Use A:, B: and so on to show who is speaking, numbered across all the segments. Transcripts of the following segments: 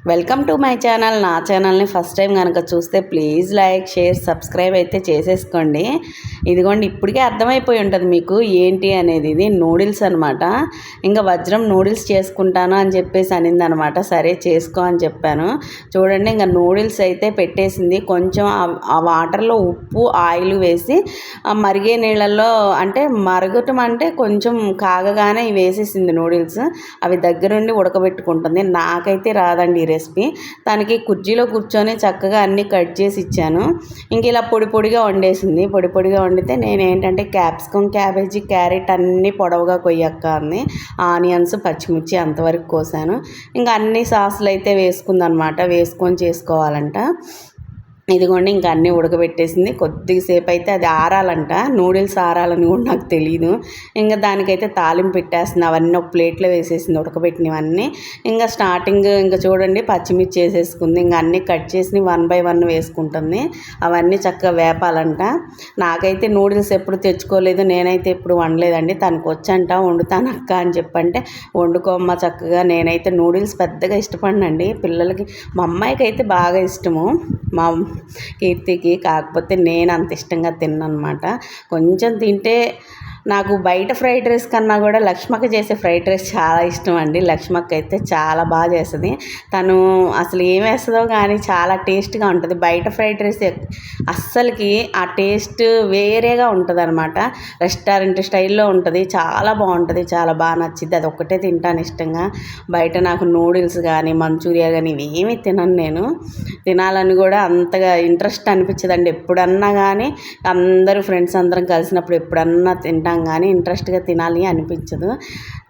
A: Welcome to my channel. నా ఛానల్ని first time కనుక చూస్తే ప్లీజ్ లైక్, షేర్, సబ్స్క్రైబ్ అయితే చేసేసుకోండి. ఇదిగోండి, ఇప్పటికే అర్థమైపోయి ఉంటుంది మీకు ఏంటి అనేది. ఇది నూడిల్స్ అనమాట. ఇంకా వజ్రం నూడిల్స్ చేసుకుంటాను అని చెప్పేసి అనింది అనమాట. సరే చేసుకో అని చెప్పాను. చూడండి, ఇంకా నూడిల్స్ అయితే పెట్టేసింది. కొంచెం ఆ వాటర్లో ఉప్పు, ఆయిల్ వేసి మరిగే నీళ్ళల్లో, అంటే మరగటం అంటే కొంచెం కాగగానే వేసేసింది నూడిల్స్. అవి దగ్గరుండి ఉడకబెట్టుకుంటుంది. నాకైతే రాదండి రెసిపీ. దానికి కుర్చీలో కూర్చొని చక్కగా అన్నీ కట్ చేసి ఇచ్చాను. ఇంక ఇలా పొడి పొడిగా వండేసింది. పొడి పొడిగా వండితే నేను ఏంటంటే క్యాప్సికమ్, క్యాబేజీ, క్యారెట్ అన్నీ పొడవుగా కొయ్యక్క అంది. ఆనియన్స్, పచ్చిమిర్చి అంతవరకు కోసాను. ఇంకా అన్ని సాసులు అయితే వేసుకుందనమాట. వేసుకొని చేసుకోవాలంట. ఇదిగోండి, ఇంకా అన్నీ ఉడకబెట్టేసింది. కొద్దిసేపు అయితే అది ఆరాలంట. నూడిల్స్ ఆరాలని కూడా నాకు తెలియదు. ఇంకా దానికైతే తాలింపు పెట్టేస్తుంది. అవన్నీ ఒక ప్లేట్లో వేసేసింది ఉడకబెట్టినవన్నీ. ఇంకా స్టార్టింగ్ ఇంకా చూడండి, పచ్చిమిర్చి వేసేసుకుంది. ఇంకా అన్నీ కట్ చేసి 1 by 1 వేసుకుంటుంది. అవన్నీ చక్కగా వేపాలంట. నాకైతే నూడిల్స్ ఎప్పుడు తెచ్చుకోలేదు, నేనైతే ఎప్పుడు వండలేదండి. తనకు వచ్చంట, వండుతాను అక్క అని చెప్పంటే వండుకోమ్మ చక్కగా. నేనైతే నూడిల్స్ పెద్దగా ఇష్టపడినండి. పిల్లలకి, మా అమ్మాయికి అయితే బాగా ఇష్టము, మా కీర్తికి. కాకపోతే నేను అంత ఇష్టంగా తిన్ననమాట. కొంచెం తింటే నాకు బయట ఫ్రైడ్ రైస్ కన్నా కూడా లక్ష్మక్క చేసే ఫ్రైడ్ రైస్ చాలా ఇష్టం అండి. లక్ష్మక్క అయితే చాలా బాగా చేస్తుంది. తను అసలు ఏం వేస్తుందో కానీ చాలా టేస్ట్గా ఉంటుంది. బయట ఫ్రైడ్ రైస్ అస్సలకి ఆ టేస్ట్ వేరేగా ఉంటుంది అనమాట. రెస్టారెంట్ స్టైల్లో ఉంటుంది. చాలా బాగుంటుంది. చాలా బాగా నచ్చింది. అది ఒక్కటే తింటాను ఇష్టంగా. బయట నాకు నూడిల్స్ కానీ, మంచూరియా కానీ ఇవేమీ తినను నేను. తినాలని కూడా అంతగా ఇంట్రెస్ట్ అనిపించదండి. ఎప్పుడన్నా కానీ అందరూ ఫ్రెండ్స్ అందరం కలిసినప్పుడు ఎప్పుడన్నా తింటాం కానీ ఇంట్రెస్ట్గా తినాలి అనిపించదు.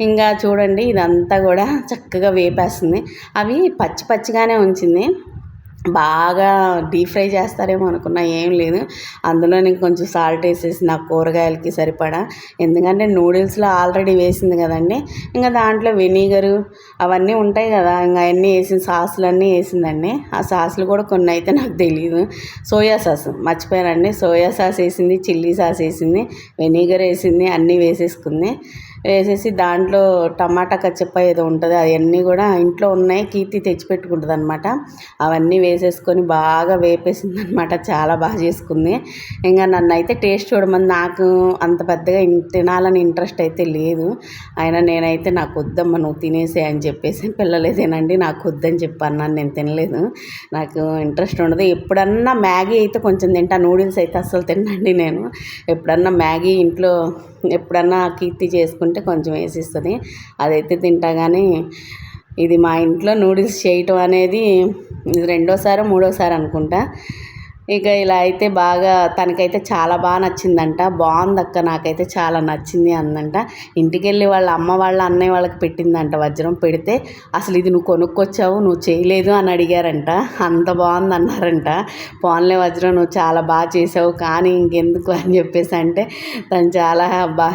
A: ఇంకా చూడండి, ఇదంతా కూడా చక్కగా వేపేస్తుంది. అవి పచ్చి పచ్చిగానే ఉంచింది. బాగా డీప్ ఫ్రై చేస్తారేమో అనుకున్నా, ఏం లేదు. అందులో నేను కొంచెం సాల్ట్ వేసేసి నా కూరగాయలకి సరిపడా, ఎందుకంటే నూడిల్స్లో ఆల్రెడీ వేసింది కదండి. ఇంకా దాంట్లో వెనిగరు అవన్నీ ఉంటాయి కదా, ఇంకా అవన్నీ వేసింది. సాసులన్నీ వేసిందండి. ఆ సాసులు కూడా కొన్ని అయితే నాకు తెలియదు. సోయా సాస్ మర్చిపోయానండి. సోయా సాస్ వేసింది, చిల్లీ సాస్ వేసింది, వెనిగర్ వేసింది, అన్నీ వేసేసుకుంది. వేసేసి దాంట్లో టమాటా కచ్చప్ప ఏదో ఉంటుంది, అవన్నీ కూడా ఇంట్లో ఉన్నాయి, కీర్తి తెచ్చిపెట్టుకుంటుంది అనమాట. అవన్నీ వేసేసుకొని బాగా వేపేసింది అనమాట. చాలా బాగా చేసుకుంది. ఇంకా నన్ను అయితే టేస్ట్ చూడమని, నాకు అంత పెద్దగా తినాలని ఇంట్రెస్ట్ అయితే లేదు. అయినా నేనైతే నాకు వద్దమ్మ నువ్వు తినేసే అని చెప్పేసి, పిల్లలే తినండి నాకు వద్దని చెప్పన్నాను. నేను తినలేదు, నాకు ఇంట్రెస్ట్ ఉండదు. ఎప్పుడన్నా మ్యాగీ అయితే కొంచెం తింటా, నూడిల్స్ అయితే అస్సలు తినండి నేను. ఎప్పుడన్నా మ్యాగీ ఇంట్లో ఎప్పుడన్నా కీర్తి చేసుకుంటే కొంచెం వేసిస్తుంది, అదైతే తింటా. కానీ ఇది మా ఇంట్లో నూడిల్స్ చేయటం అనేది ఇది 2వ సారి 3వ సారి అనుకుంటా. ఇక ఇలా అయితే బాగా తనకైతే చాలా బాగా నచ్చిందంట. బాగుందక్క, నాకైతే చాలా నచ్చింది అందంట. ఇంటికి వెళ్ళి వాళ్ళ అమ్మ వాళ్ళ అన్నయ్య వాళ్ళకి పెట్టిందంట వజ్రం. పెడితే అసలు ఇది నువ్వు కొనుక్కొచ్చావు, నువ్వు చేయలేదు అని అడిగారంట. అంత బాగుంది అన్నారంట. పోన్లే వజ్రం, నువ్వు చాలా బాగా చేసావు కానీ ఇంకెందుకు అని చెప్పేసి అంటే తను చాలా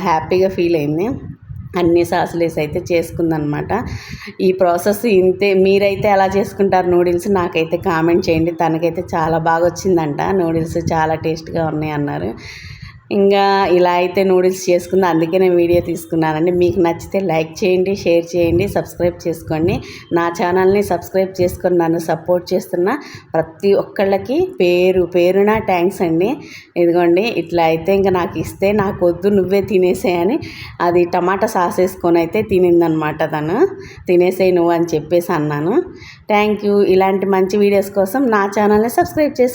A: హ్యాపీగా ఫీల్ అయింది. అన్ని సాసులు వేసి అయితే చేసుకుందనమాట. ఈ ప్రాసెస్ ఇంతే. మీరైతే ఎలా చేసుకుంటారు నూడిల్స్? నాకైతే కామెంట్ చేయండి. తనకైతే చాలా బాగా వచ్చిందంట, నూడిల్స్ చాలా టేస్ట్గా ఉన్నాయి అన్నారు. ఇంకా ఇలా అయితే నూడిల్స్ చేసుకుంది. అందుకే నేను వీడియో తీసుకున్నానండి. మీకు నచ్చితే లైక్ చేయండి, షేర్ చేయండి, సబ్స్క్రైబ్ చేసుకోండి. నా ఛానల్ని సబ్స్క్రైబ్ చేసుకొని నన్ను సపోర్ట్ చేస్తున్న ప్రతి ఒక్కళ్ళకి పేరు పేరున థ్యాంక్స్ అండి. ఇదిగోండి, ఇట్లా అయితే ఇంకా నాకు ఇస్తే, నాకు వద్దు నువ్వే తినేసేయని అది టమాటా సాస్ వేసుకొని అయితే తినిందనమాట. తను తినేసేయి నువ్వు అని చెప్పేసి అన్నాను. Thank you. ఇలాంటి మంచి వీడియోస్ కోసం నా ఛానల్ని సబ్స్క్రైబ్ చేసుకోండి.